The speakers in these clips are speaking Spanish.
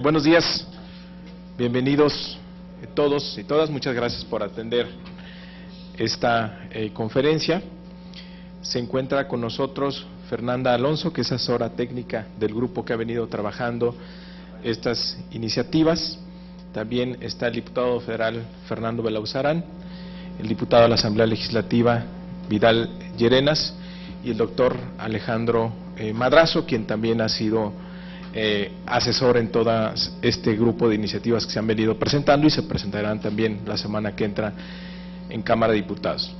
Buenos días, bienvenidos todos y todas, muchas gracias por atender esta conferencia. Se encuentra con nosotros Fernanda Alonso, que es asesora técnica del grupo que ha venido trabajando estas iniciativas. También está el diputado federal Fernando Belauzarán, el diputado de la Asamblea Legislativa Vidal Llerenas y el doctor Alejandro Madrazo, quien también ha sido asesor en todo este grupo de iniciativas que se han venido presentando y se presentarán también la semana que entra en Cámara de Diputados.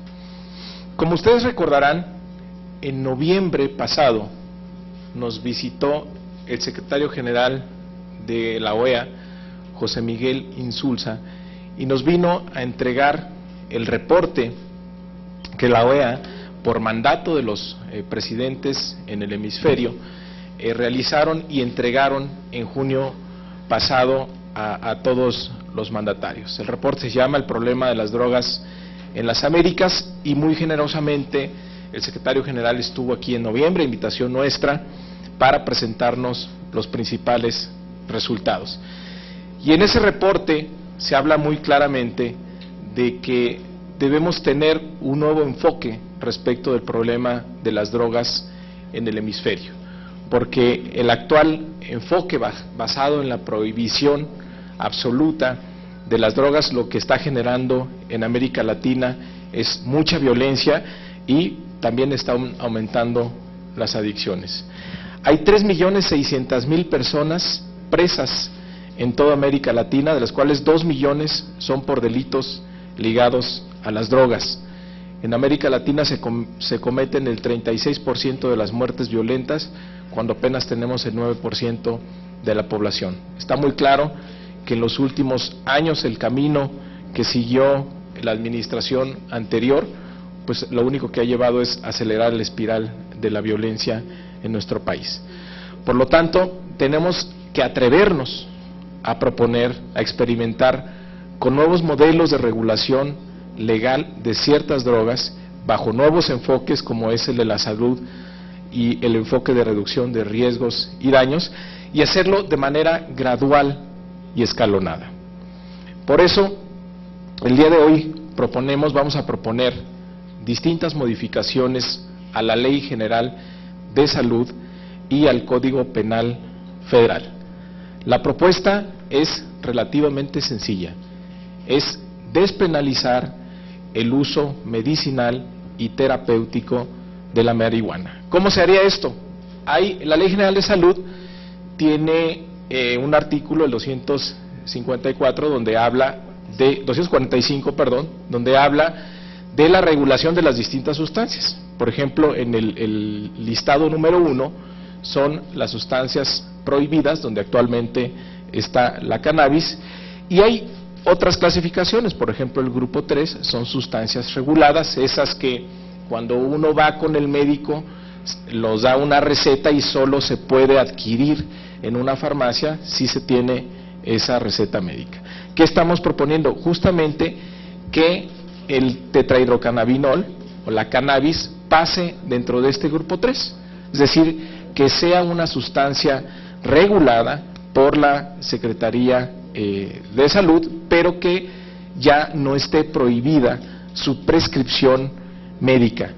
Como ustedes recordarán, en noviembre pasado nos visitó el secretario general de la OEA, José Miguel Insulza, y nos vino a entregar el reporte que la OEA, por mandato de los presidentes en el hemisferio, realizaron y entregaron en junio pasado a todos los mandatarios. El reporte se llama El problema de las drogas en las Américas, y muy generosamente el secretario general estuvo aquí en noviembre, invitación nuestra, para presentarnos los principales resultados. Y en ese reporte se habla muy claramente de que debemos tener un nuevo enfoque respecto del problema de las drogas en el hemisferio, porque el actual enfoque basado en la prohibición absoluta de las drogas lo que está generando en América Latina es mucha violencia y también está aumentando las adicciones. Hay 3.600.000 personas presas en toda América Latina, de las cuales 2 millones son por delitos ligados a las drogas. En América Latina se cometen el 36% de las muertes violentas, cuando apenas tenemos el 9% de la población. Está muy claro que en los últimos años el camino que siguió la administración anterior, pues lo único que ha llevado es acelerar la espiral de la violencia en nuestro país. Por lo tanto, tenemos que atrevernos a proponer, a experimentar con nuevos modelos de regulación legal de ciertas drogas, bajo nuevos enfoques como es el de la salud y el enfoque de reducción de riesgos y daños, y hacerlo de manera gradual y escalonada. Por eso, el día de hoy vamos a proponer distintas modificaciones a la Ley General de Salud y al Código Penal Federal. La propuesta es relativamente sencilla, es despenalizar el uso medicinal y terapéutico de la marihuana. ¿Cómo se haría esto? La Ley General de Salud tiene un artículo, el 245, donde habla de la regulación de las distintas sustancias. Por ejemplo, en el listado número 1 son las sustancias prohibidas, donde actualmente está la cannabis, y hay otras clasificaciones. Por ejemplo, el grupo 3 son sustancias reguladas, esas que cuando uno va con el médico los da una receta y solo se puede adquirir en una farmacia si se tiene esa receta médica. ¿Qué estamos proponiendo? Justamente que el tetrahidrocannabinol o la cannabis pase dentro de este grupo 3, es decir, que sea una sustancia regulada por la Secretaría de Salud, pero que ya no esté prohibida su prescripción médica.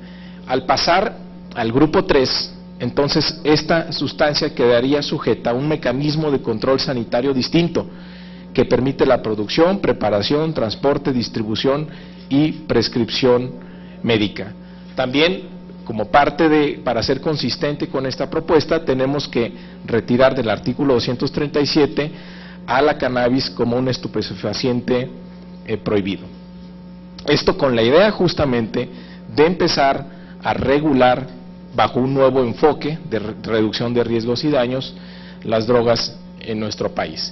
Al pasar al grupo 3, entonces esta sustancia quedaría sujeta a un mecanismo de control sanitario distinto, que permite la producción, preparación, transporte, distribución y prescripción médica. También, como para ser consistente con esta propuesta, tenemos que retirar del artículo 237 a la cannabis como un estupefaciente prohibido. Esto con la idea justamente de empezar a regular bajo un nuevo enfoque de reducción de riesgos y daños las drogas en nuestro país.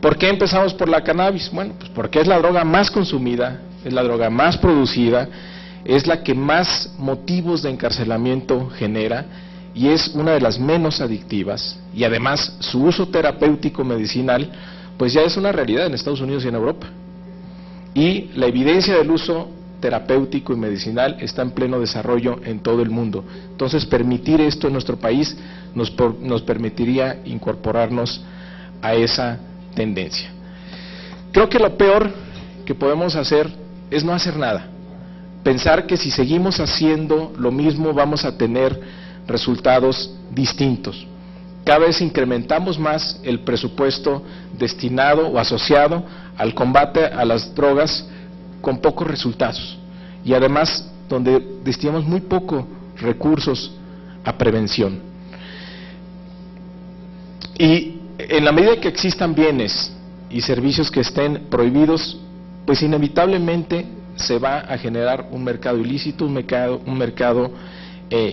¿Por qué empezamos por la cannabis? Bueno, pues porque es la droga más consumida, es la droga más producida, es la que más motivos de encarcelamiento genera y es una de las menos adictivas, y además su uso terapéutico medicinal pues ya es una realidad en Estados Unidos y en Europa. Y la evidencia del uso terapéutico y medicinal está en pleno desarrollo en todo el mundo. Entonces, permitir esto en nuestro país nos permitiría incorporarnos a esa tendencia. Creo que lo peor que podemos hacer es no hacer nada, pensar que si seguimos haciendo lo mismo vamos a tener resultados distintos. Cada vez incrementamos más el presupuesto destinado o asociado al combate a las drogas con pocos resultados, y además donde destinamos muy pocos recursos a prevención. Y en la medida que existan bienes y servicios que estén prohibidos, pues inevitablemente se va a generar un mercado ilícito, un mercado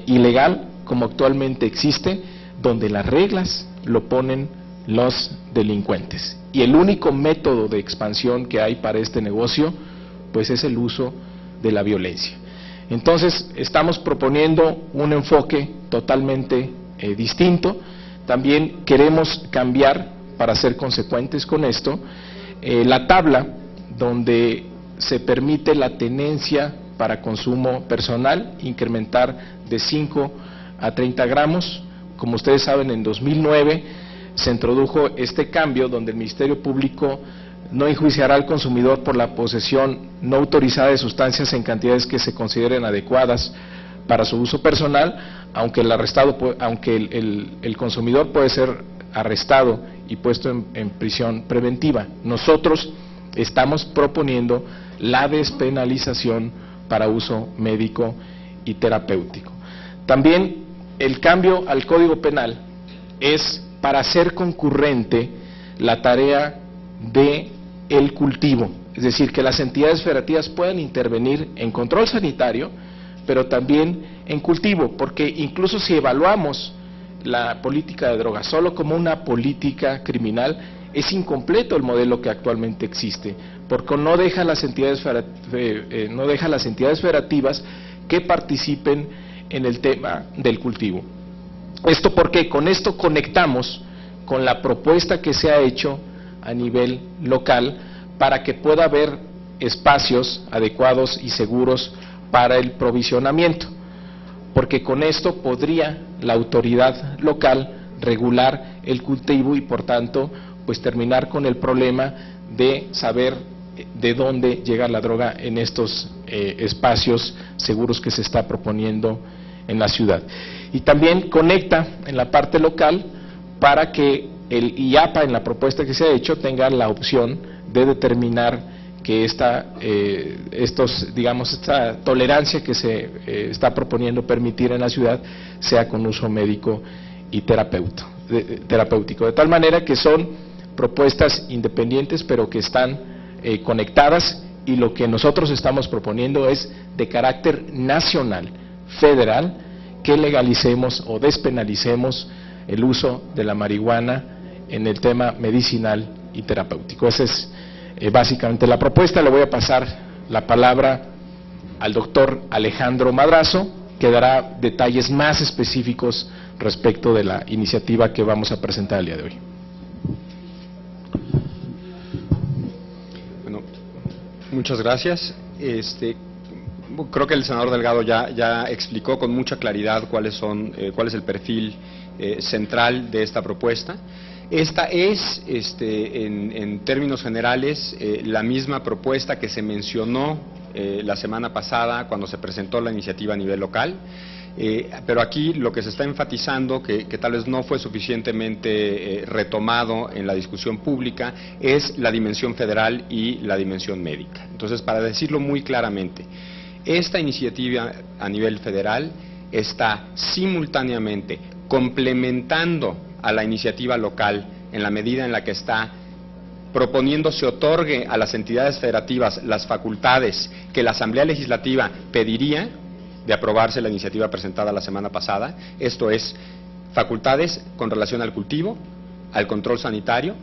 ilegal, como actualmente existe, donde las reglas lo ponen los delincuentes. Y el único método de expansión que hay para este negocio, pues es el uso de la violencia. Entonces, estamos proponiendo un enfoque totalmente distinto. También queremos cambiar, para ser consecuentes con esto, la tabla donde se permite la tenencia para consumo personal, incrementar de 5 a 30 gramos. Como ustedes saben, en 2009 se introdujo este cambio donde el Ministerio Público no enjuiciará al consumidor por la posesión no autorizada de sustancias en cantidades que se consideren adecuadas para su uso personal, aunque el consumidor puede ser arrestado y puesto en prisión preventiva. Nosotros estamos proponiendo la despenalización para uso médico y terapéutico. También el cambio al Código Penal es para hacer concurrente la tarea de el cultivo, es decir, que las entidades federativas puedan intervenir en control sanitario, pero también en cultivo, porque incluso si evaluamos la política de drogas solo como una política criminal, es incompleto el modelo que actualmente existe, porque no deja las entidades federativas que participen en el tema del cultivo. Esto porque con esto conectamos con la propuesta que se ha hecho a nivel local para que pueda haber espacios adecuados y seguros para el provisionamiento, porque con esto podría la autoridad local regular el cultivo y por tanto pues terminar con el problema de saber de dónde llega la droga en estos espacios seguros que se está proponiendo en la ciudad. Y también conecta en la parte local para que el IAPA, en la propuesta que se ha hecho, tenga la opción de determinar que esta tolerancia que se está proponiendo permitir en la ciudad sea con uso médico y terapéutico. De tal manera que son propuestas independientes, pero que están conectadas, y lo que nosotros estamos proponiendo es de carácter nacional, federal, que legalicemos o despenalicemos el uso de la marihuana en el tema medicinal y terapéutico. Esa es básicamente la propuesta. Le voy a pasar la palabra al doctor Alejandro Madrazo, que dará detalles más específicos respecto de la iniciativa que vamos a presentar el día de hoy. Bueno, muchas gracias. Creo que el senador Delgado ya explicó con mucha claridad cuál es el perfil central de esta propuesta. Esta es, en términos generales, la misma propuesta que se mencionó la semana pasada cuando se presentó la iniciativa a nivel local, pero aquí lo que se está enfatizando, que tal vez no fue suficientemente retomado en la discusión pública, es la dimensión federal y la dimensión médica. Entonces, para decirlo muy claramente, esta iniciativa a nivel federal está simultáneamente complementando a la iniciativa local en la medida en la que está proponiendo se otorgue a las entidades federativas las facultades que la Asamblea Legislativa pediría de aprobarse la iniciativa presentada la semana pasada. Esto es, facultades con relación al cultivo, al control sanitario,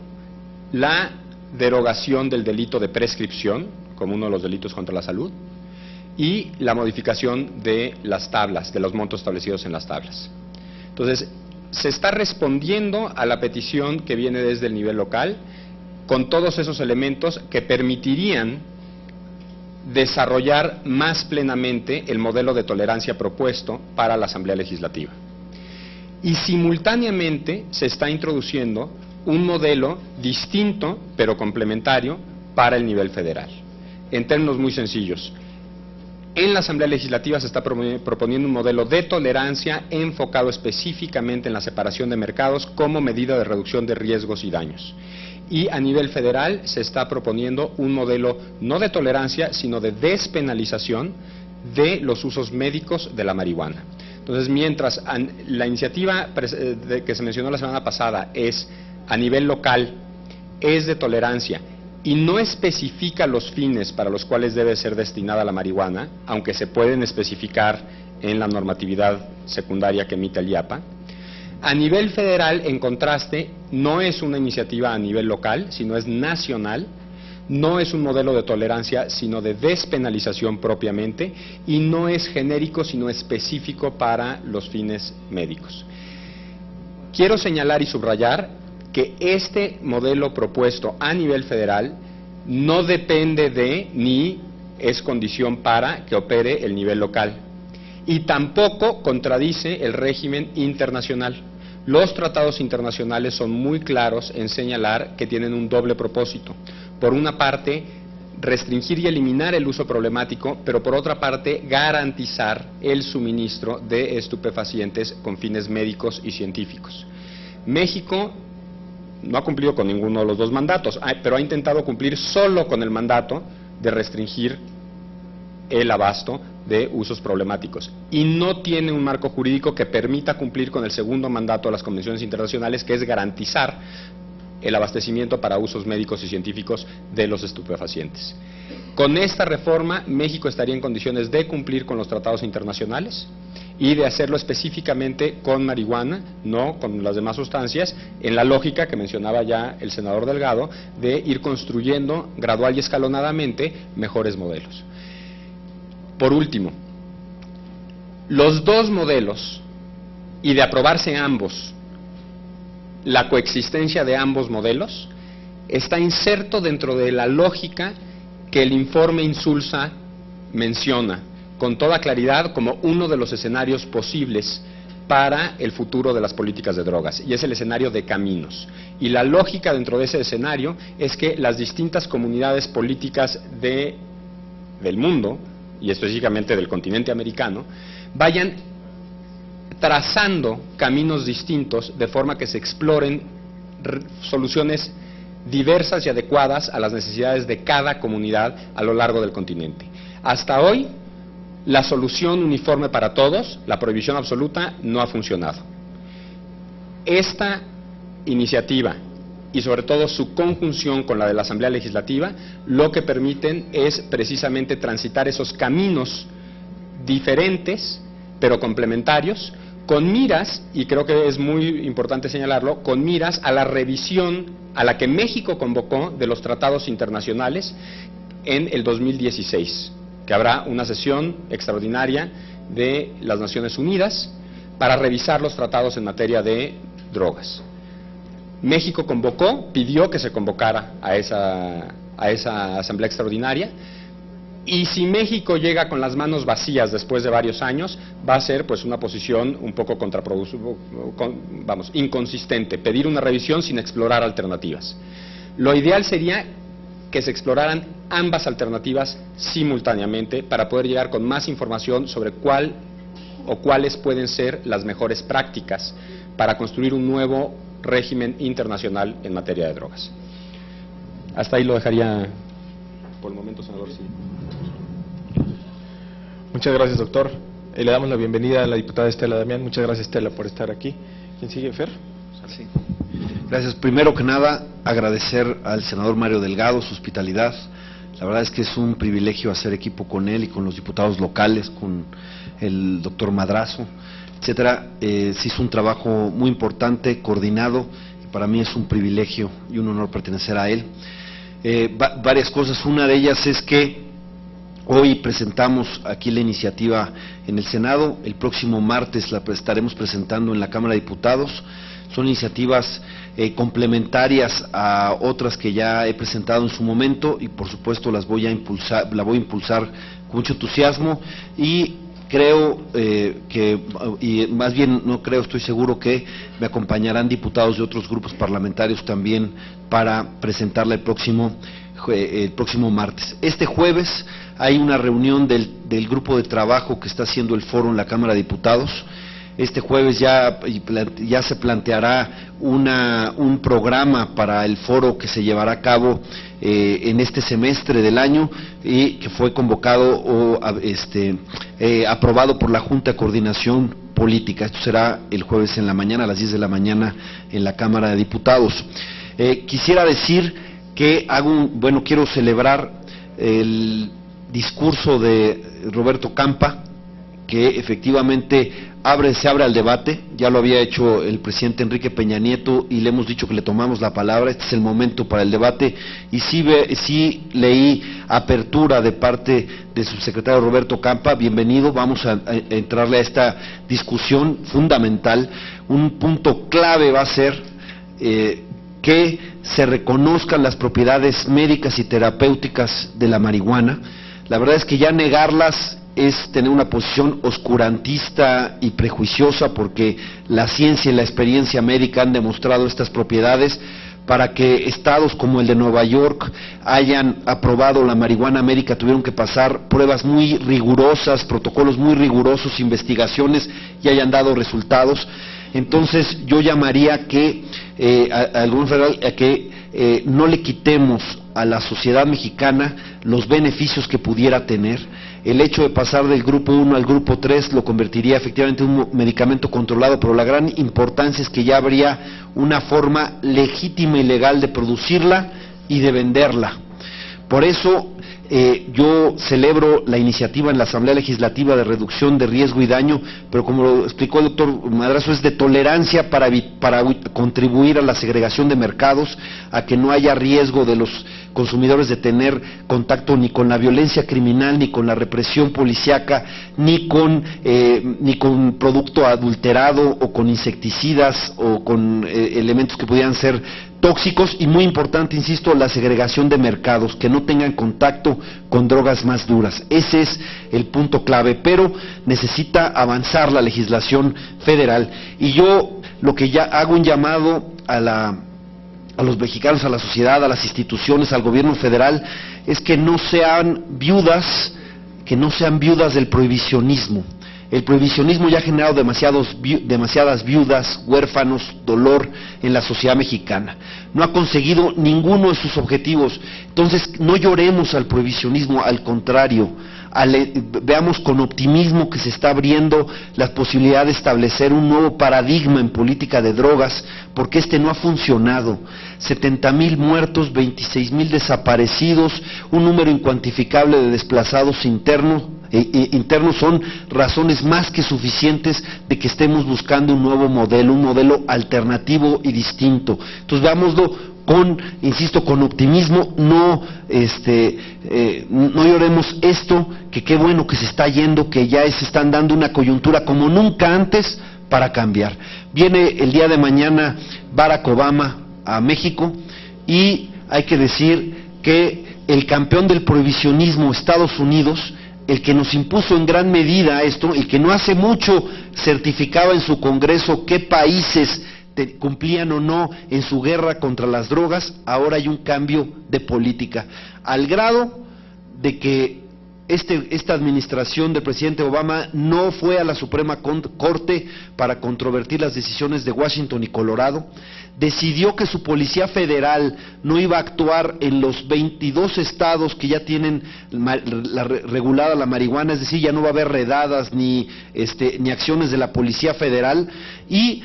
la derogación del delito de prescripción como uno de los delitos contra la salud y la modificación de las tablas, de los montos establecidos en las tablas. Entonces, se está respondiendo a la petición que viene desde el nivel local con todos esos elementos que permitirían desarrollar más plenamente el modelo de tolerancia propuesto para la Asamblea Legislativa. Y simultáneamente se está introduciendo un modelo distinto pero complementario para el nivel federal. En términos muy sencillos, en la Asamblea Legislativa se está proponiendo un modelo de tolerancia enfocado específicamente en la separación de mercados como medida de reducción de riesgos y daños. Y a nivel federal se está proponiendo un modelo no de tolerancia, sino de despenalización de los usos médicos de la marihuana. Entonces, mientras la iniciativa que se mencionó la semana pasada es a nivel local, es de tolerancia y no especifica los fines para los cuales debe ser destinada la marihuana, aunque se pueden especificar en la normatividad secundaria que emite el IAPA. A nivel federal, en contraste, no es una iniciativa a nivel local, sino es nacional, no es un modelo de tolerancia, sino de despenalización propiamente, y no es genérico, sino específico para los fines médicos. Quiero señalar y subrayar que este modelo propuesto a nivel federal no depende de ni es condición para que opere el nivel local y tampoco contradice el régimen internacional. Los tratados internacionales son muy claros en señalar que tienen un doble propósito. Por una parte, restringir y eliminar el uso problemático, pero por otra parte, garantizar el suministro de estupefacientes con fines médicos y científicos. México no ha cumplido con ninguno de los dos mandatos, pero ha intentado cumplir solo con el mandato de restringir el abasto de usos problemáticos y no tiene un marco jurídico que permita cumplir con el segundo mandato de las convenciones internacionales, que es garantizar el abastecimiento para usos médicos y científicos de los estupefacientes. Con esta reforma, México estaría en condiciones de cumplir con los tratados internacionales y de hacerlo específicamente con marihuana, no con las demás sustancias, en la lógica que mencionaba ya el senador Delgado, de ir construyendo gradual y escalonadamente mejores modelos. Por último, los dos modelos, y de aprobarse ambos, la coexistencia de ambos modelos, está inserto dentro de la lógica que el informe Insulza menciona con toda claridad como uno de los escenarios posibles para el futuro de las políticas de drogas, y es el escenario de caminos. Y la lógica dentro de ese escenario es que las distintas comunidades políticas del mundo, y específicamente del continente americano, vayan trazando caminos distintos de forma que se exploren soluciones diversas y adecuadas a las necesidades de cada comunidad a lo largo del continente. Hasta hoy, la solución uniforme para todos, la prohibición absoluta, no ha funcionado. Esta iniciativa y sobre todo su conjunción con la de la Asamblea Legislativa, lo que permiten es precisamente transitar esos caminos diferentes, pero complementarios, con miras, y creo que es muy importante señalarlo, con miras a la revisión a la que México convocó de los tratados internacionales en el 2016, que habrá una sesión extraordinaria de las Naciones Unidas para revisar los tratados en materia de drogas. México convocó, pidió que se convocara a esa asamblea extraordinaria, y si México llega con las manos vacías después de varios años, va a ser pues una posición un poco inconsistente, pedir una revisión sin explorar alternativas. Lo ideal sería que se exploraran ambas alternativas simultáneamente para poder llegar con más información sobre cuál o cuáles pueden ser las mejores prácticas para construir un nuevo régimen internacional en materia de drogas. Hasta ahí lo dejaría por el momento, senador. Sí. Muchas gracias, doctor. Le damos la bienvenida a la diputada Estela Damián. Muchas gracias, Estela, por estar aquí. ¿Quién sigue, Fer? Sí. Gracias. Primero que nada, agradecer al senador Mario Delgado su hospitalidad. La verdad es que es un privilegio hacer equipo con él y con los diputados locales, con el doctor Madrazo, etcétera. Se hizo un trabajo muy importante, coordinado, y para mí es un privilegio y un honor pertenecer a él. Varias cosas. Una de ellas es que hoy presentamos aquí la iniciativa en el Senado, el próximo martes la estaremos presentando en la Cámara de Diputados. Son iniciativas complementarias a otras que ya he presentado en su momento y por supuesto la voy a impulsar con mucho entusiasmo, y creo y más bien no creo, estoy seguro que me acompañarán diputados de otros grupos parlamentarios también para presentarla el próximo martes. Este jueves hay una reunión del grupo de trabajo que está haciendo el foro en la Cámara de Diputados. Este jueves ya se planteará un programa para el foro que se llevará a cabo en este semestre del año y que fue convocado o aprobado por la Junta de Coordinación Política. Esto será el jueves en la mañana, a las 10 de la mañana en la Cámara de Diputados. Quisiera decir que quiero celebrar el discurso de Roberto Campa, que efectivamente se abre al debate. Ya lo había hecho el presidente Enrique Peña Nieto y le hemos dicho que le tomamos la palabra. Este es el momento para el debate y sí leí apertura de parte del subsecretario Roberto Campa. Bienvenido, vamos a entrarle a esta discusión fundamental. Un punto clave va a ser que se reconozcan las propiedades médicas y terapéuticas de la marihuana. La verdad es que ya negarlas es tener una posición oscurantista y prejuiciosa, porque la ciencia y la experiencia médica han demostrado estas propiedades. Para que estados como el de Nueva York hayan aprobado la marihuana médica tuvieron que pasar pruebas muy rigurosas, protocolos muy rigurosos, investigaciones, y hayan dado resultados. Entonces yo llamaría al gobierno federal a que no le quitemos a la sociedad mexicana los beneficios que pudiera tener. El hecho de pasar del grupo 1 al grupo 3 lo convertiría efectivamente en un medicamento controlado, pero la gran importancia es que ya habría una forma legítima y legal de producirla y de venderla. Por eso yo celebro la iniciativa en la Asamblea Legislativa de reducción de riesgo y daño, pero como lo explicó el doctor Madrazo, es de tolerancia para contribuir a la segregación de mercados, a que no haya riesgo de los consumidores de tener contacto ni con la violencia criminal, ni con la represión policíaca, ni con producto adulterado o con insecticidas o con elementos que pudieran ser tóxicos, y muy importante, insisto, la segregación de mercados, que no tengan contacto con drogas más duras. Ese es el punto clave, pero necesita avanzar la legislación federal. Y yo lo que ya hago un llamado a los mexicanos, a la sociedad, a las instituciones, al gobierno federal, es que no sean viudas del prohibicionismo. El prohibicionismo ya ha generado demasiadas viudas, huérfanos, dolor en la sociedad mexicana. No ha conseguido ninguno de sus objetivos. Entonces, no lloremos al prohibicionismo, al contrario, veamos con optimismo que se está abriendo la posibilidad de establecer un nuevo paradigma en política de drogas, porque este no ha funcionado. 70,000 muertos, 26,000 desaparecidos, un número incuantificable de desplazados internos son razones más que suficientes de que estemos buscando un nuevo modelo, un modelo alternativo y distinto. Entonces veámoslo con optimismo, no lloremos esto, que qué bueno que se está yendo, que ya se están dando una coyuntura como nunca antes para cambiar. Viene el día de mañana Barack Obama a México y hay que decir que el campeón del prohibicionismo, Estados Unidos, el que nos impuso en gran medida esto, el que no hace mucho certificaba en su Congreso qué países cumplían o no en su guerra contra las drogas, ahora hay un cambio de política, al grado de que esta administración del presidente Obama no fue a la Suprema Corte para controvertir las decisiones de Washington y Colorado, decidió que su Policía Federal no iba a actuar en los 22 estados que ya tienen regulada la marihuana, es decir, ya no va a haber redadas ni acciones de la Policía Federal, y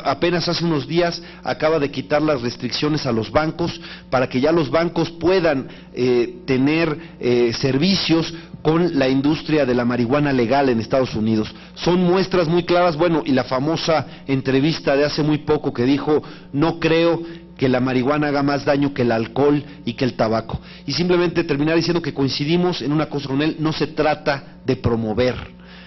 apenas hace unos días acaba de quitar las restricciones a los bancos para que ya los bancos puedan tener servicios con la industria de la marihuana legal en Estados Unidos. Son muestras muy claras, y la famosa entrevista de hace muy poco que dijo: no creo que la marihuana haga más daño que el alcohol y que el tabaco. Y simplemente terminar diciendo que coincidimos en una cosa con él: no se trata de promover,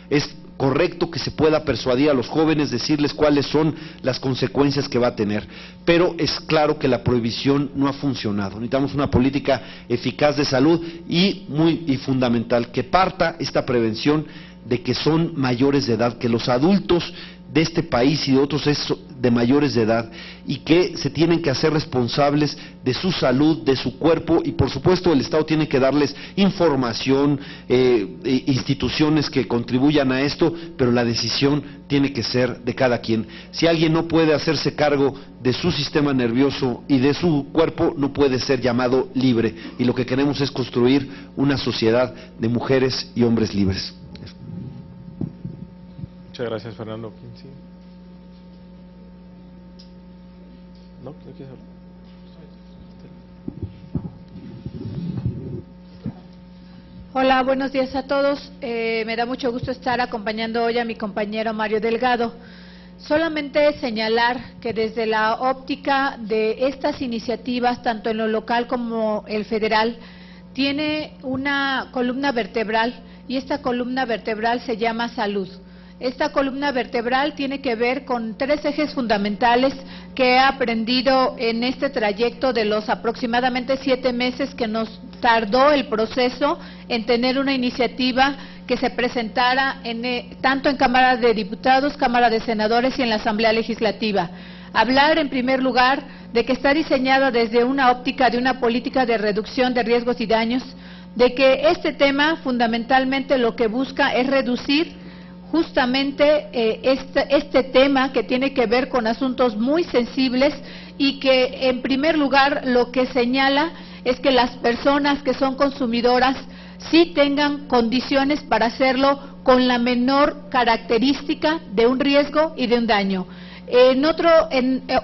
es correcto, que se pueda persuadir a los jóvenes, decirles cuáles son las consecuencias que va a tener. Pero es claro que la prohibición no ha funcionado. Necesitamos una política eficaz de salud y fundamental, que parta esta prevención de que son mayores de edad, que los adultos de este país y de otros es de mayores de edad, y que se tienen que hacer responsables de su salud, de su cuerpo, y por supuesto el Estado tiene que darles información, instituciones que contribuyan a esto, pero la decisión tiene que ser de cada quien. Si alguien no puede hacerse cargo de su sistema nervioso y de su cuerpo, no puede ser llamado libre, y lo que queremos es construir una sociedad de mujeres y hombres libres. Muchas gracias, Fernando. ¿Quién sigue? ¿No? ¿No quieres hablar? Hola, buenos días a todos. Me da mucho gusto estar acompañando hoy a mi compañero Mario Delgado. Solamente señalar que desde la óptica de estas iniciativas, tanto en lo local como el federal, tiene una columna vertebral, y esta columna vertebral se llama salud. Esta columna vertebral tiene que ver con 3 ejes fundamentales que he aprendido en este trayecto de los aproximadamente 7 meses que nos tardó el proceso en tener una iniciativa que se presentara tanto en Cámara de Diputados, Cámara de Senadores y en la Asamblea Legislativa. Hablar en primer lugar de que está diseñada desde una óptica de una política de reducción de riesgos y daños, de que este tema fundamentalmente lo que busca es reducir justamente este tema que tiene que ver con asuntos muy sensibles, y que en primer lugar lo que señala es que las personas que son consumidoras sí tengan condiciones para hacerlo con la menor característica de un riesgo y de un daño.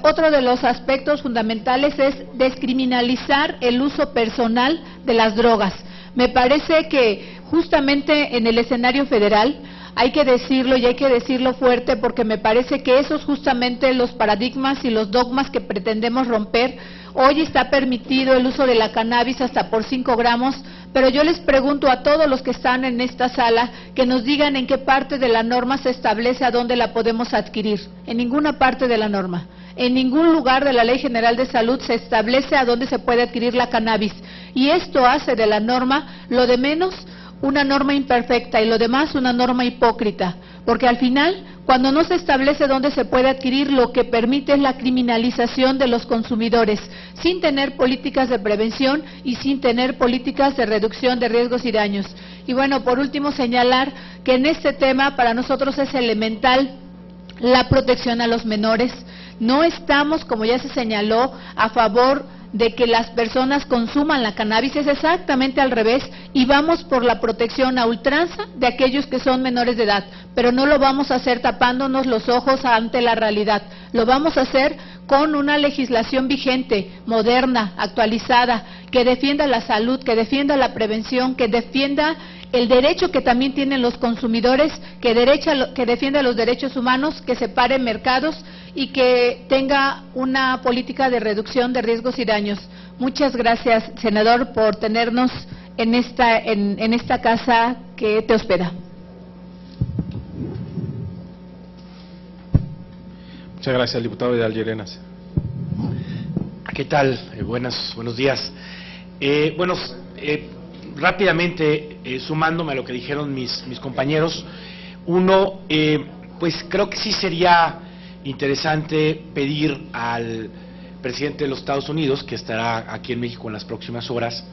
Otro de los aspectos fundamentales es descriminalizar el uso personal de las drogas. Me parece que justamente en el escenario federal hay que decirlo, y hay que decirlo fuerte, porque me parece que esos justamente los paradigmas y los dogmas que pretendemos romper. Hoy está permitido el uso de la cannabis hasta por 5 gramos, pero yo les pregunto a todos los que están en esta sala que nos digan en qué parte de la norma se establece a dónde la podemos adquirir. En ninguna parte de la norma. En ningún lugar de la Ley General de Salud se establece a dónde se puede adquirir la cannabis. Y esto hace de la norma, lo de menos, una norma imperfecta, y lo demás una norma hipócrita, porque al final, cuando no se establece dónde se puede adquirir, lo que permite es la criminalización de los consumidores, sin tener políticas de prevención y sin tener políticas de reducción de riesgos y daños. Y bueno, por último señalar que en este tema para nosotros es elemental la protección a los menores. No estamos, como ya se señaló, a favor de que las personas consuman la cannabis, es exactamente al revés, y vamos por la protección a ultranza de aquellos que son menores de edad, pero no lo vamos a hacer tapándonos los ojos ante la realidad, lo vamos a hacer con una legislación vigente, moderna, actualizada, que defienda la salud, que defienda la prevención, que defienda el derecho que también tienen los consumidores, que defienda los derechos humanos, que separe mercados y que tenga una política de reducción de riesgos y daños. Muchas gracias, senador, por tenernos en esta casa que te hospeda. Muchas gracias, diputado Vidal Llerenas. ¿Qué tal? Buenos días. Rápidamente, sumándome a lo que dijeron mis compañeros, uno, pues creo que sí sería interesante pedir al presidente de los Estados Unidos, que estará aquí en México en las próximas horas,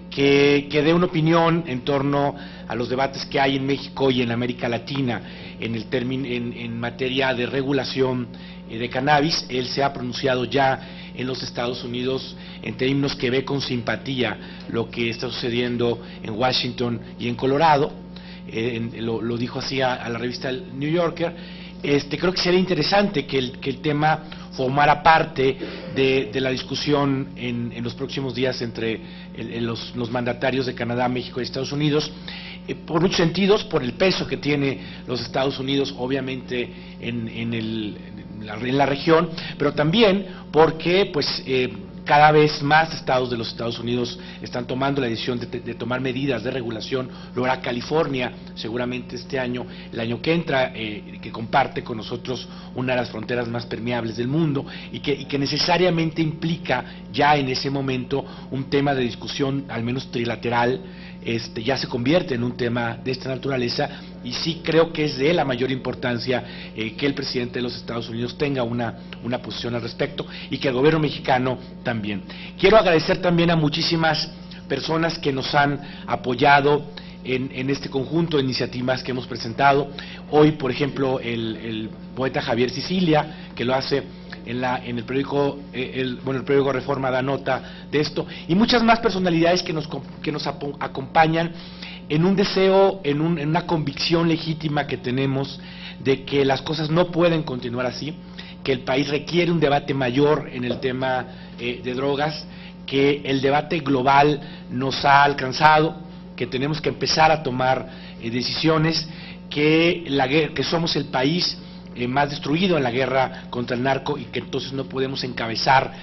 que dé una opinión en torno a los debates que hay en México y en América Latina en materia de regulación de cannabis. Él se ha pronunciado ya en los Estados Unidos en términos que ve con simpatía lo que está sucediendo en Washington y en Colorado. Lo dijo así a la revista New Yorker. Creo que sería interesante que el tema formara parte de la discusión en los próximos días entre los mandatarios de Canadá, México y Estados Unidos, por muchos sentidos, por el peso que tiene los Estados Unidos, obviamente, en la región, pero también porque cada vez más estados de los Estados Unidos están tomando la decisión de tomar medidas de regulación. Lo hará California seguramente este año, el año que entra, que comparte con nosotros una de las fronteras más permeables del mundo y que necesariamente implica ya en ese momento un tema de discusión al menos trilateral. Ya se convierte en un tema de esta naturaleza y sí creo que es de la mayor importancia que el presidente de los Estados Unidos tenga una posición al respecto y que el gobierno mexicano también. Quiero agradecer también a muchísimas personas que nos han apoyado en este conjunto de iniciativas que hemos presentado. Hoy, por ejemplo, el poeta Javier Sicilia, que lo hace en el periódico, el periódico Reforma da nota de esto, y muchas más personalidades que nos acompañan en un deseo, en una convicción legítima que tenemos de que las cosas no pueden continuar así, que el país requiere un debate mayor en el tema de drogas, que el debate global nos ha alcanzado, que tenemos que empezar a tomar decisiones, que somos el país más destruido en la guerra contra el narco y que entonces no podemos encabezar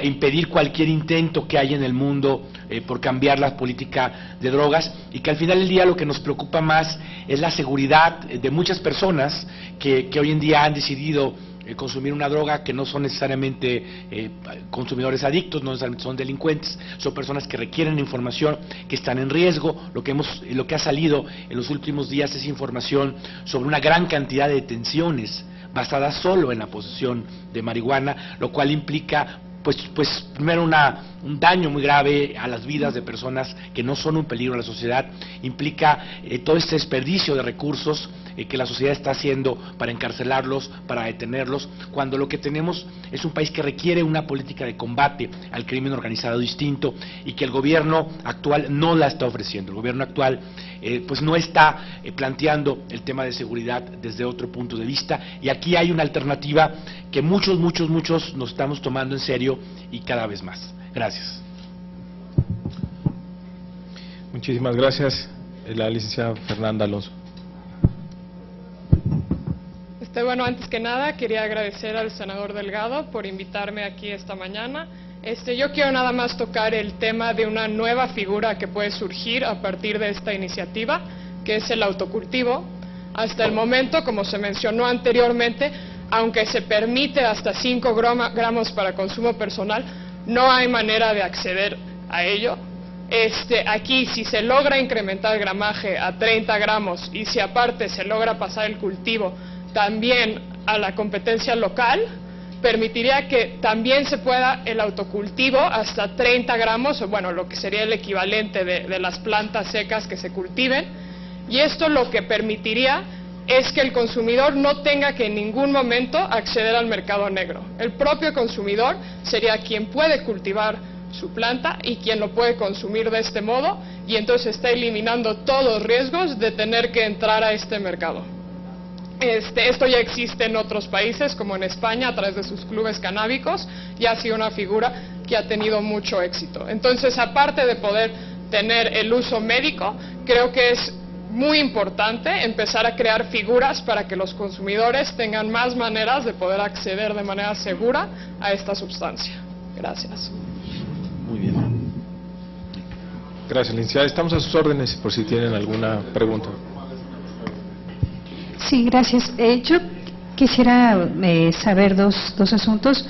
impedir cualquier intento que haya en el mundo por cambiar la política de drogas, y que al final del día lo que nos preocupa más es la seguridad de muchas personas que hoy en día han decidido consumir una droga, que no son necesariamente consumidores adictos, no necesariamente son delincuentes, son personas que requieren información, que están en riesgo. Lo que ha salido en los últimos días es información sobre una gran cantidad de detenciones basadas solo en la posesión de marihuana, lo cual implica pues primero un daño muy grave a las vidas de personas que no son un peligro a la sociedad, implica todo este desperdicio de recursos que la sociedad está haciendo para encarcelarlos, para detenerlos, cuando lo que tenemos es un país que requiere una política de combate al crimen organizado distinto y que el gobierno actual no la está ofreciendo. El gobierno actual pues no está planteando el tema de seguridad desde otro punto de vista, y aquí hay una alternativa que muchos nos estamos tomando en serio y cada vez más. Gracias. Muchísimas gracias. La licenciada Fernanda Alonso. Bueno, antes que nada quería agradecer al senador Delgado por invitarme aquí esta mañana. Yo quiero nada más tocar el tema de una nueva figura que puede surgir a partir de esta iniciativa, que es el autocultivo. Hasta el momento, como se mencionó anteriormente, aunque se permite hasta 5 gramos para consumo personal, no hay manera de acceder a ello. Aquí, si se logra incrementar el gramaje a 30 gramos y si aparte se logra pasar el cultivo también a la competencia local, permitiría que también se pueda el autocultivo hasta 30 gramos, o bueno, lo que sería el equivalente de las plantas secas que se cultiven, y esto lo que permitiría es que el consumidor no tenga que en ningún momento acceder al mercado negro. El propio consumidor sería quien puede cultivar su planta y quien lo puede consumir de este modo, y entonces está eliminando todos los riesgos de tener que entrar a este mercado. Esto ya existe en otros países, como en España, a través de sus clubes canábicos, y ha sido una figura que ha tenido mucho éxito. Entonces, aparte de poder tener el uso médico, creo que es muy importante empezar a crear figuras para que los consumidores tengan más maneras de poder acceder de manera segura a esta sustancia. Gracias. Muy bien. Gracias, licenciada. Estamos a sus órdenes por si tienen alguna pregunta. Sí, gracias. Yo quisiera saber dos asuntos.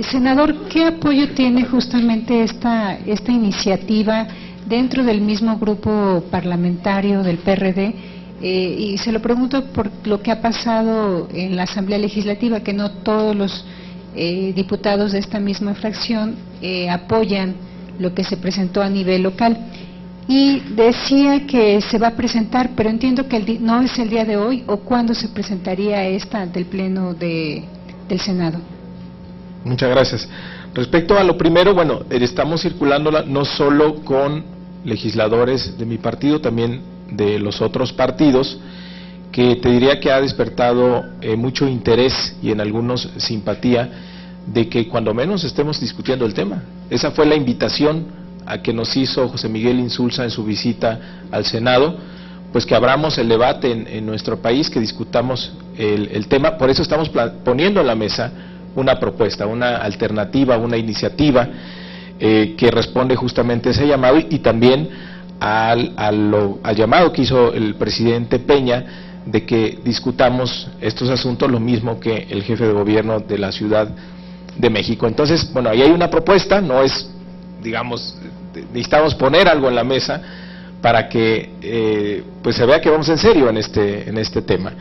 Senador, ¿qué apoyo tiene justamente esta iniciativa dentro del mismo grupo parlamentario del PRD? Y se lo pregunto por lo que ha pasado en la Asamblea Legislativa, que no todos los diputados de esta misma fracción apoyan lo que se presentó a nivel local. Y decía que se va a presentar, pero entiendo que no es el día de hoy, o cuándo se presentaría esta ante el Pleno del Senado. Muchas gracias. Respecto a lo primero, bueno, estamos circulándola no solo con legisladores de mi partido, también de los otros partidos, que te diría que ha despertado mucho interés y en algunos simpatía de que cuando menos estemos discutiendo el tema. Esa fue la invitación a que nos hizo José Miguel Insulza en su visita al Senado, pues que abramos el debate en nuestro país, que discutamos el tema. Por eso estamos poniendo en la mesa una propuesta, una alternativa, una iniciativa que responde justamente a ese llamado y también al llamado que hizo el presidente Peña de que discutamos estos asuntos lo mismo que el jefe de gobierno de la Ciudad de México. Entonces, bueno, ahí hay una propuesta, no es, digamos, necesitamos poner algo en la mesa para que pues se vea que vamos en serio en este tema.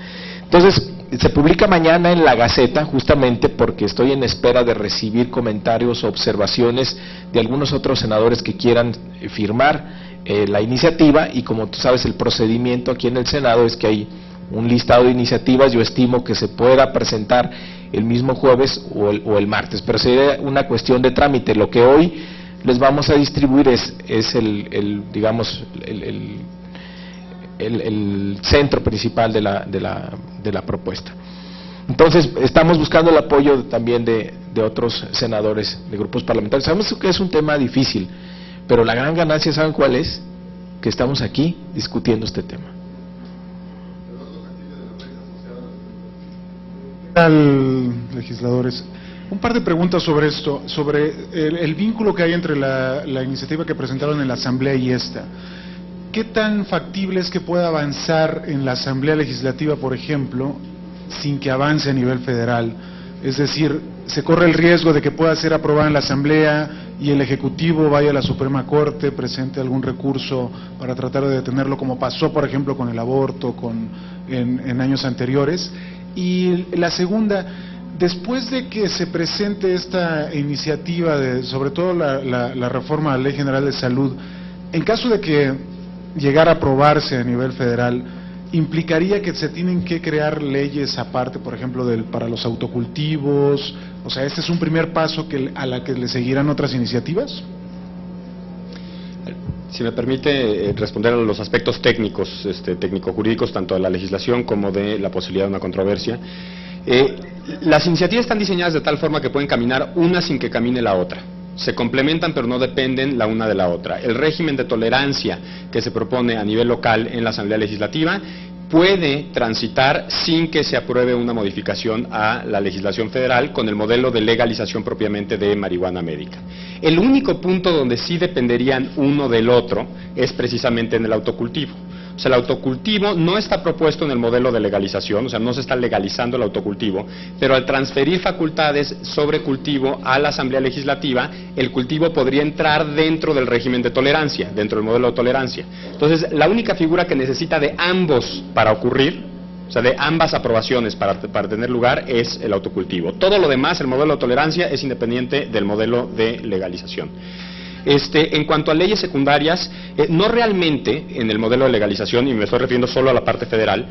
Entonces, se publica mañana en la Gaceta, justamente porque estoy en espera de recibir comentarios o observaciones de algunos otros senadores que quieran firmar la iniciativa, y como tú sabes, el procedimiento aquí en el Senado es que hay un listado de iniciativas. Yo estimo que se pueda presentar el mismo jueves o el martes, pero sería una cuestión de trámite. Lo que hoy les vamos a distribuir es digamos, el centro principal de la propuesta. Entonces, estamos buscando el apoyo también de otros senadores, de grupos parlamentarios. Sabemos que es un tema difícil, pero la gran ganancia, ¿saben cuál es? Que estamos aquí discutiendo este tema. ¿Qué tal, legisladores? Un par de preguntas sobre esto, sobre el vínculo que hay entre la iniciativa que presentaron en la Asamblea y esta. ¿Qué tan factible es que pueda avanzar en la Asamblea Legislativa, por ejemplo, sin que avance a nivel federal? Es decir, se corre el riesgo de que pueda ser aprobada en la Asamblea y el Ejecutivo vaya a la Suprema Corte, presente algún recurso para tratar de detenerlo, como pasó, por ejemplo, con el aborto en años anteriores. Y la segunda, después de que se presente esta iniciativa, sobre todo la reforma a la Ley General de Salud, en caso de que llegara a aprobarse a nivel federal, ¿implicaría que se tienen que crear leyes aparte, por ejemplo, para los autocultivos? O sea, ¿este es un primer paso a la que le seguirán otras iniciativas? Si me permite responder a los aspectos técnicos, técnico-jurídicos, tanto de la legislación como de la posibilidad de una controversia. Las iniciativas están diseñadas de tal forma que pueden caminar una sin que camine la otra. Se complementan pero no dependen la una de la otra. El régimen de tolerancia que se propone a nivel local en la Asamblea Legislativa puede transitar sin que se apruebe una modificación a la legislación federal con el modelo de legalización propiamente de marihuana médica. El único punto donde sí dependerían uno del otro es precisamente en el autocultivo. O sea, el autocultivo no está propuesto en el modelo de legalización, o sea, no se está legalizando el autocultivo, pero al transferir facultades sobre cultivo a la Asamblea Legislativa, el cultivo podría entrar dentro del régimen de tolerancia, dentro del modelo de tolerancia. Entonces, la única figura que necesita de ambos para ocurrir, o sea, de ambas aprobaciones para tener lugar, es el autocultivo. Todo lo demás, el modelo de tolerancia, es independiente del modelo de legalización. En cuanto a leyes secundarias, no realmente en el modelo de legalización, y me estoy refiriendo solo a la parte federal,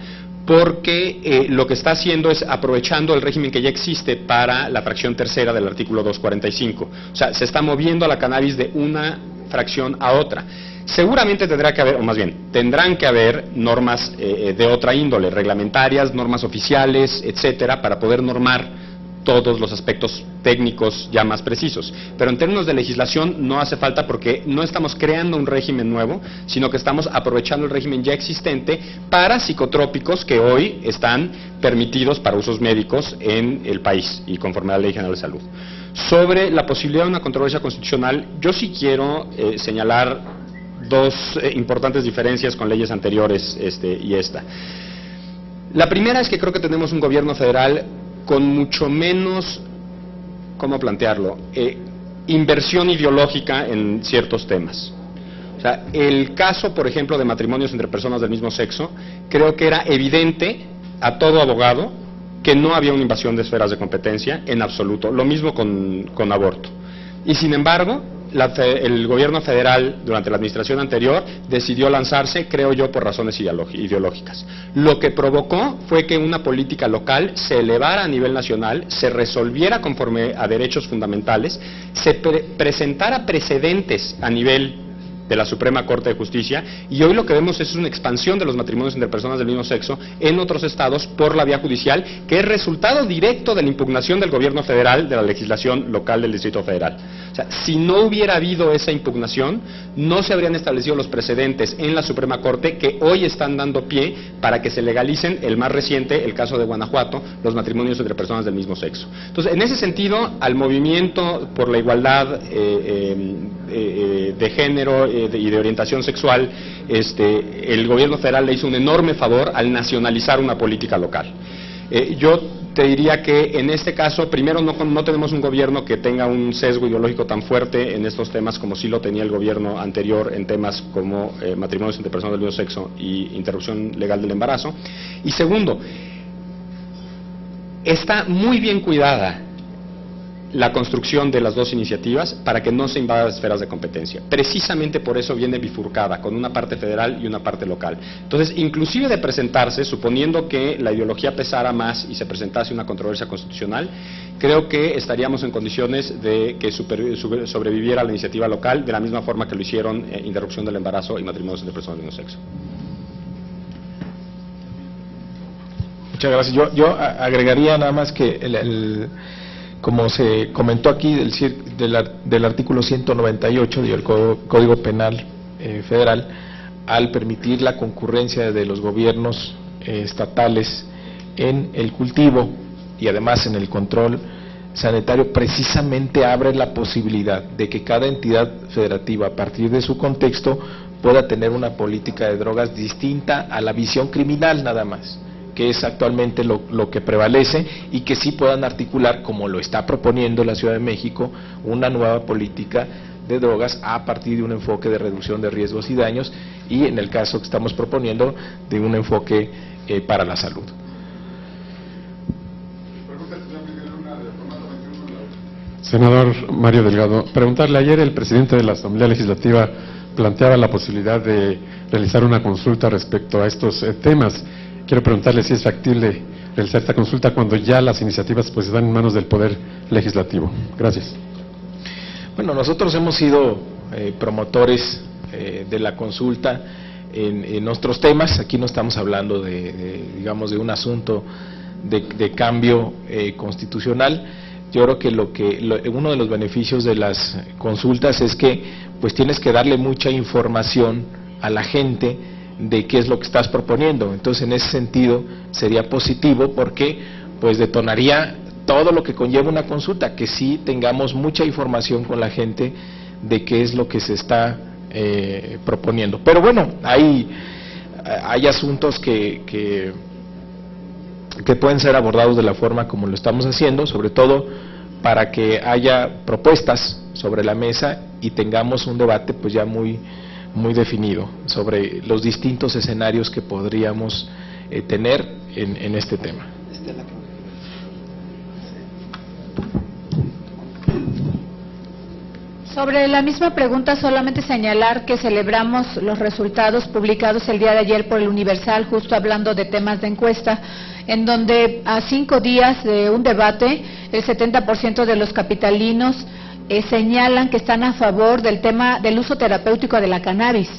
porque lo que está haciendo es aprovechando el régimen que ya existe para la fracción tercera del artículo 245. O sea, se está moviendo a la cannabis de una fracción a otra. Seguramente tendrá que haber, o más bien, tendrán que haber normas de otra índole, reglamentarias, normas oficiales, etcétera, para poder normar todos los aspectos técnicos ya más precisos. Pero en términos de legislación no hace falta, porque no estamos creando un régimen nuevo, sino que estamos aprovechando el régimen ya existente para psicotrópicos que hoy están permitidos para usos médicos en el país y conforme a la Ley General de Salud. Sobre la posibilidad de una controversia constitucional, yo sí quiero señalar dos importantes diferencias con leyes anteriores y esta. La primera es que creo que tenemos un gobierno federal con mucho menos, ¿cómo plantearlo?, inversión ideológica en ciertos temas. O sea, el caso, por ejemplo, de matrimonios entre personas del mismo sexo, creo que era evidente a todo abogado que no había una invasión de esferas de competencia en absoluto. Lo mismo con aborto. Y sin embargo, el gobierno federal, durante la administración anterior, decidió lanzarse, creo yo, por razones ideológicas. Lo que provocó fue que una política local se elevara a nivel nacional, se resolviera conforme a derechos fundamentales, se presentara precedentes a nivel de la Suprema Corte de Justicia, y hoy lo que vemos es una expansión de los matrimonios entre personas del mismo sexo en otros estados por la vía judicial, que es resultado directo de la impugnación del gobierno federal de la legislación local del Distrito Federal. O sea, si no hubiera habido esa impugnación, no se habrían establecido los precedentes en la Suprema Corte que hoy están dando pie para que se legalicen, el más reciente, el caso de Guanajuato, los matrimonios entre personas del mismo sexo. Entonces, en ese sentido, al movimiento por la igualdad de género y de orientación sexual, el gobierno federal le hizo un enorme favor al nacionalizar una política local. Yo te diría que en este caso, primero, no tenemos un gobierno que tenga un sesgo ideológico tan fuerte en estos temas como sí lo tenía el gobierno anterior en temas como matrimonios entre personas del mismo sexo y interrupción legal del embarazo. Y segundo, está muy bien cuidada la construcción de las dos iniciativas para que no se invadan las esferas de competencia. Precisamente por eso viene bifurcada, con una parte federal y una parte local. Entonces, inclusive de presentarse, suponiendo que la ideología pesara más y se presentase una controversia constitucional, creo que estaríamos en condiciones de que sobreviviera la iniciativa local de la misma forma que lo hicieron interrupción del embarazo y matrimonios entre personas del mismo sexo. Muchas gracias. Yo agregaría nada más que como se comentó aquí del artículo 198 del Código Penal Federal, al permitir la concurrencia de los gobiernos estatales en el cultivo y además en el control sanitario, precisamente abre la posibilidad de que cada entidad federativa, a partir de su contexto, pueda tener una política de drogas distinta a la visión criminal nada más, que es actualmente lo que prevalece, y que sí puedan articular, como lo está proponiendo la Ciudad de México, una nueva política de drogas a partir de un enfoque de reducción de riesgos y daños, y en el caso que estamos proponiendo, de un enfoque para la salud. Senador Mario Delgado, preguntarle, ayer el presidente de la Asamblea Legislativa planteaba la posibilidad de realizar una consulta respecto a estos temas. Quiero preguntarle si es factible realizar esta consulta cuando ya las iniciativas pues están en manos del Poder Legislativo. Gracias. Bueno, nosotros hemos sido promotores de la consulta en nuestros temas. Aquí no estamos hablando digamos, de un asunto de cambio constitucional. Yo creo que uno de los beneficios de las consultas es que pues tienes que darle mucha información a la gente de qué es lo que estás proponiendo. Entonces, en ese sentido sería positivo, porque pues detonaría todo lo que conlleva una consulta, que sí tengamos mucha información con la gente de qué es lo que se está proponiendo. Pero bueno, hay asuntos que pueden ser abordados de la forma como lo estamos haciendo, sobre todo para que haya propuestas sobre la mesa y tengamos un debate pues ya muy definido sobre los distintos escenarios que podríamos tener en este tema. Sobre la misma pregunta, solamente señalar que celebramos los resultados publicados el día de ayer por el Universal, justo hablando de temas de encuesta, en donde a 5 días de un debate, el 70% de los capitalinos señalan que están a favor del tema del uso terapéutico de la cannabis.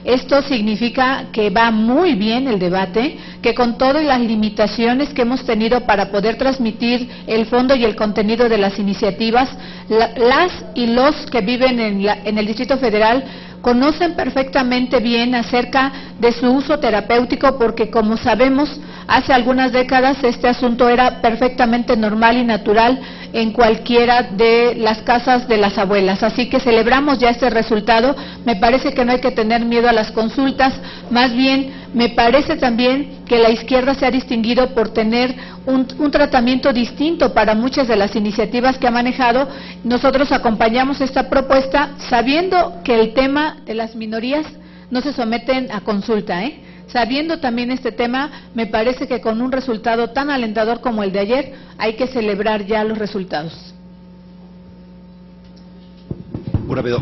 Esto significa que va muy bien el debate, que con todas las limitaciones que hemos tenido para poder transmitir el fondo y el contenido de las iniciativas, las y los que viven en el Distrito Federal conocen perfectamente bien acerca de su uso terapéutico, porque como sabemos, hace algunas décadas este asunto era perfectamente normal y natural en cualquiera de las casas de las abuelas. Así que celebramos ya este resultado. Me parece que no hay que tener miedo a las consultas, más bien me parece también que la izquierda se ha distinguido por tener un tratamiento distinto para muchas de las iniciativas que ha manejado. Nosotros acompañamos esta propuesta sabiendo que el tema de las minorías no se someten a consulta, Sabiendo también este tema, me parece que con un resultado tan alentador como el de ayer, hay que celebrar ya los resultados.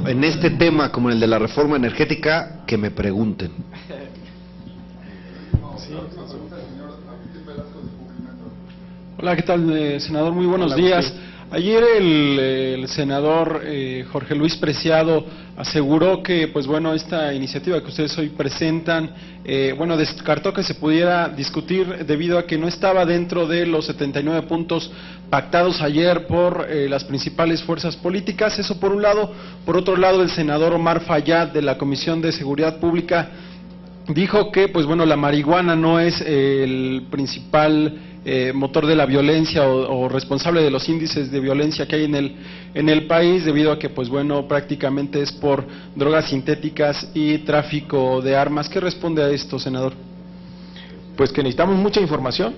En este tema, como en el de la reforma energética, que me pregunten. Hola, ¿qué tal, senador? Muy buenos días. Ayer el senador Jorge Luis Preciado aseguró que, pues bueno, esta iniciativa que ustedes hoy presentan, descartó que se pudiera discutir debido a que no estaba dentro de los 79 puntos pactados ayer por las principales fuerzas políticas. Eso por un lado. Por otro lado, el senador Omar Fayad de la Comisión de Seguridad Pública dijo que, pues bueno, la marihuana no es el principal motor de la violencia o responsable de los índices de violencia que hay en el país, debido a que, pues bueno, prácticamente es por drogas sintéticas y tráfico de armas. ¿Qué responde a esto, senador? Pues que necesitamos mucha información,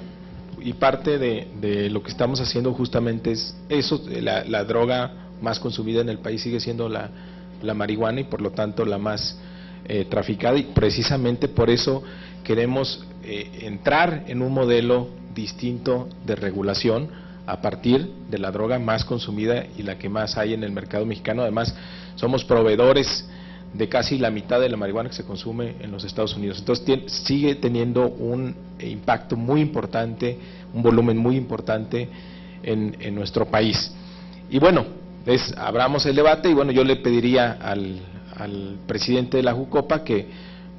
y parte de lo que estamos haciendo justamente es eso. La droga más consumida en el país sigue siendo la marihuana, y por lo tanto la más traficada, y precisamente por eso queremos entrar en un modelo distinto de regulación a partir de la droga más consumida y la que más hay en el mercado mexicano. Además, somos proveedores de casi la mitad de la marihuana que se consume en los Estados Unidos. Entonces sigue teniendo un impacto muy importante, un volumen muy importante en nuestro país. Y bueno, abramos el debate, y bueno, yo le pediría al presidente de la Jucopa que,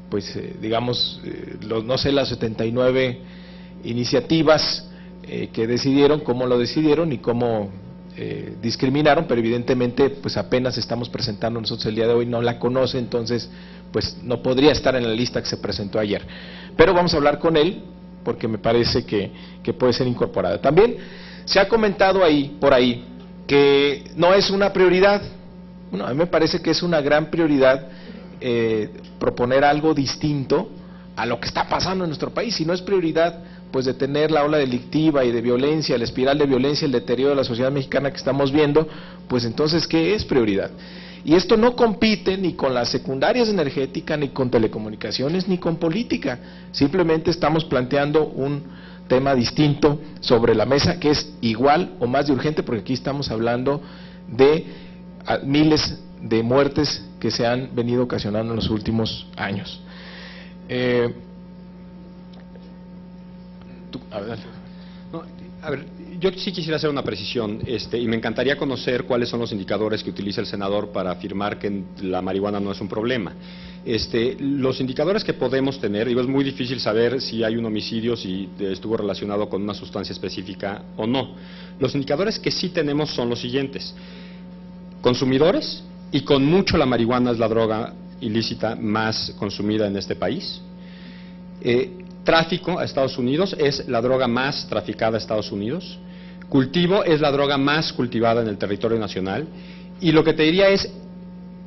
pues no sé, las 79 iniciativas que decidieron, cómo lo decidieron y cómo discriminaron, pero evidentemente pues apenas estamos presentando nosotros el día de hoy, no la conoce, entonces pues no podría estar en la lista que se presentó ayer. Pero vamos a hablar con él, porque me parece que puede ser incorporada. También se ha comentado por ahí que no es una prioridad. Bueno, a mí me parece que es una gran prioridad proponer algo distinto a lo que está pasando en nuestro país. Si no es prioridad, pues detener la ola delictiva y de violencia, la espiral de violencia, el deterioro de la sociedad mexicana que estamos viendo, pues entonces, ¿qué es prioridad? Y esto no compite ni con las secundarias energéticas, ni con telecomunicaciones, ni con política. Simplemente estamos planteando un tema distinto sobre la mesa, que es igual o más de urgente, porque aquí estamos hablando de miles de muertes que se han venido ocasionando en los últimos años. Yo sí quisiera hacer una precisión, y me encantaría conocer cuáles son los indicadores que utiliza el senador para afirmar que la marihuana no es un problema. Los indicadores que podemos tener, es muy difícil saber si hay un homicidio, si estuvo relacionado con una sustancia específica o no. Los indicadores que sí tenemos son los siguientes: consumidores, y con mucho la marihuana es la droga ilícita más consumida en este país. Tráfico a Estados Unidos, es la droga más traficada a Estados Unidos. Cultivo, es la droga más cultivada en el territorio nacional. Y lo que te diría es,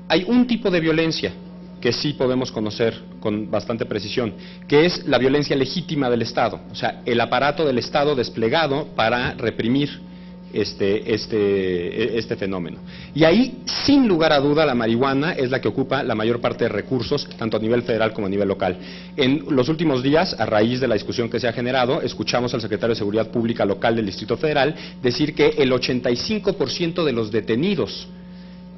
hay un tipo de violencia que sí podemos conocer con bastante precisión, que es la violencia legítima del Estado, o sea, el aparato del Estado desplegado para reprimir este fenómeno. Y ahí, sin lugar a duda, la marihuana es la que ocupa la mayor parte de recursos, tanto a nivel federal como a nivel local. En los últimos días, a raíz de la discusión que se ha generado, escuchamos al secretario de Seguridad Pública local del Distrito Federal decir que el 85% de los detenidos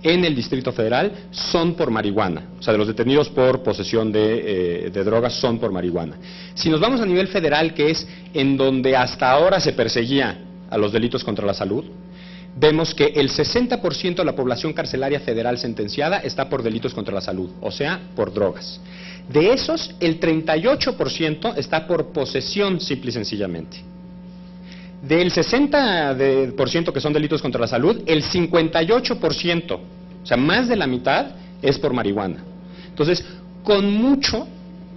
en el Distrito Federal son por marihuana, o sea, de los detenidos por posesión de drogas son por marihuana. Si nos vamos a nivel federal, que es en donde hasta ahora se perseguía a los delitos contra la salud, vemos que el 60% de la población carcelaria federal sentenciada está por delitos contra la salud, o sea, por drogas. De esos, el 38% está por posesión, simple y sencillamente. Del 60% que son delitos contra la salud, el 58%, o sea, más de la mitad, es por marihuana. Entonces, con mucho,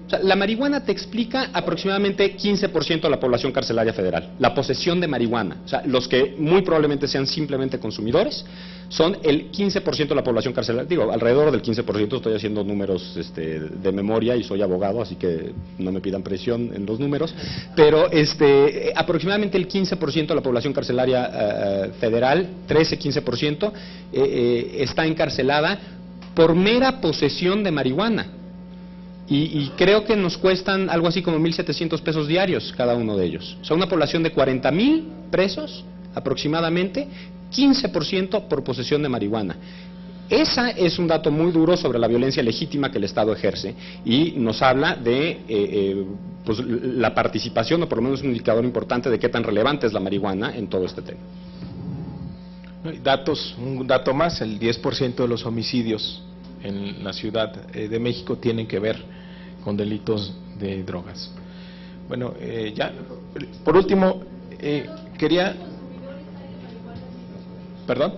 o sea, la marihuana te explica aproximadamente 15% de la población carcelaria federal, la posesión de marihuana. O sea, los que muy probablemente sean simplemente consumidores son el 15% de la población carcelaria, digo, alrededor del 15%, estoy haciendo números de memoria y soy abogado, así que no me pidan presión en los números, pero aproximadamente el 15% de la población carcelaria federal, 13-15%, está encarcelada por mera posesión de marihuana. Y creo que nos cuestan algo así como 1,700 pesos diarios cada uno de ellos. O sea, una población de 40,000 presos aproximadamente, 15% por posesión de marihuana. Ese es un dato muy duro sobre la violencia legítima que el Estado ejerce y nos habla de pues, la participación, o por lo menos un indicador importante de qué tan relevante es la marihuana en todo este tema. Un dato más, el 10% de los homicidios en la Ciudad de México tienen que ver con delitos de drogas. Bueno, ya, por último, quería... ¿Perdón?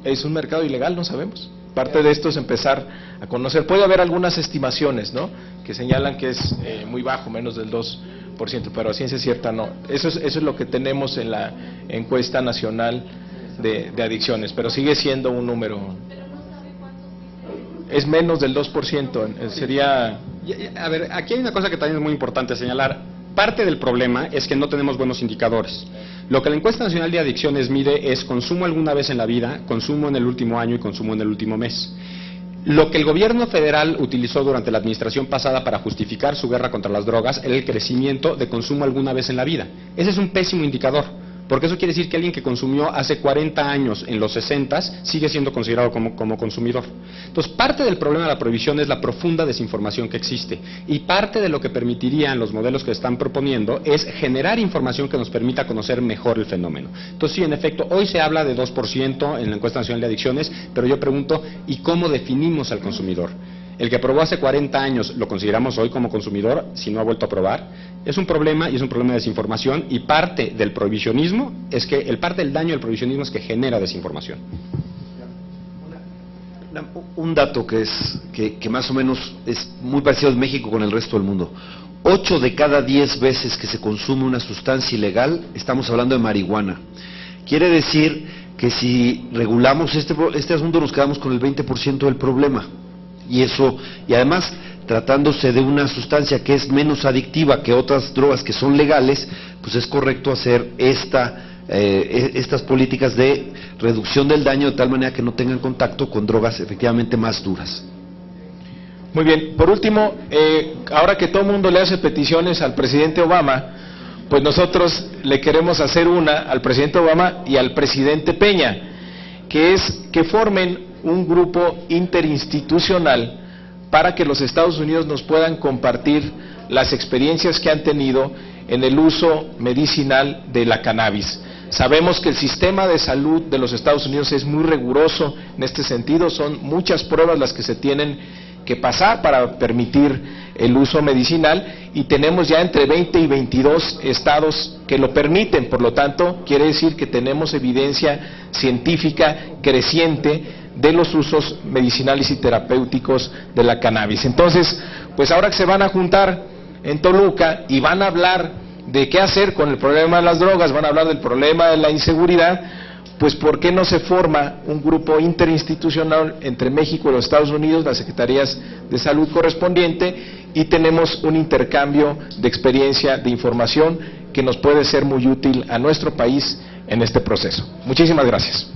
Es un mercado ilegal, no sabemos. Parte de esto es empezar a conocer. Puede haber algunas estimaciones, ¿no?, que señalan que es muy bajo, menos del 2%, pero a ciencia cierta no. Eso es lo que tenemos en la encuesta nacional de adicciones, pero sigue siendo un número. Es menos del 2%, sería... A ver, aquí hay una cosa que también es muy importante señalar. Parte del problema es que no tenemos buenos indicadores. Lo que la encuesta nacional de adicciones mide es consumo alguna vez en la vida, consumo en el último año y consumo en el último mes. Lo que el gobierno federal utilizó durante la administración pasada para justificar su guerra contra las drogas era el crecimiento de consumo alguna vez en la vida. Ese es un pésimo indicador, porque eso quiere decir que alguien que consumió hace 40 años en los 60s sigue siendo considerado como consumidor. Entonces, parte del problema de la prohibición es la profunda desinformación que existe, y parte de lo que permitirían los modelos que están proponiendo es generar información que nos permita conocer mejor el fenómeno. Entonces, sí, en efecto, hoy se habla de 2% en la encuesta nacional de adicciones, pero yo pregunto, ¿y cómo definimos al consumidor? El que probó hace 40 años, ¿lo consideramos hoy como consumidor si no ha vuelto a probar? Es un problema, y es un problema de desinformación, y parte del prohibicionismo es que, parte del daño del prohibicionismo es que genera desinformación. Un dato que más o menos es muy parecido en México con el resto del mundo. 8 de cada 10 veces que se consume una sustancia ilegal, estamos hablando de marihuana. Quiere decir que si regulamos este asunto nos quedamos con el 20% del problema. Y además, tratándose de una sustancia que es menos adictiva que otras drogas que son legales, pues es correcto hacer estas políticas de reducción del daño de tal manera que no tengan contacto con drogas efectivamente más duras. Muy bien, por último, ahora que todo el mundo le hace peticiones al presidente Obama, pues nosotros le queremos hacer una al presidente Obama y al presidente Peña, que es que formen un grupo interinstitucional para que los Estados Unidos nos puedan compartir las experiencias que han tenido en el uso medicinal de la cannabis. Sabemos que el sistema de salud de los Estados Unidos es muy riguroso en este sentido, son muchas pruebas las que se tienen que pasar para permitir el uso medicinal, y tenemos ya entre 20 y 22 estados que lo permiten. Por lo tanto, quiere decir que tenemos evidencia científica creciente de los usos medicinales y terapéuticos de la cannabis. Entonces, pues ahora que se van a juntar en Toluca y van a hablar de qué hacer con el problema de las drogas, van a hablar del problema de la inseguridad, pues ¿por qué no se forma un grupo interinstitucional entre México y los Estados Unidos, las secretarías de salud correspondiente, y tenemos un intercambio de experiencia, de información que nos puede ser muy útil a nuestro país en este proceso? Muchísimas gracias.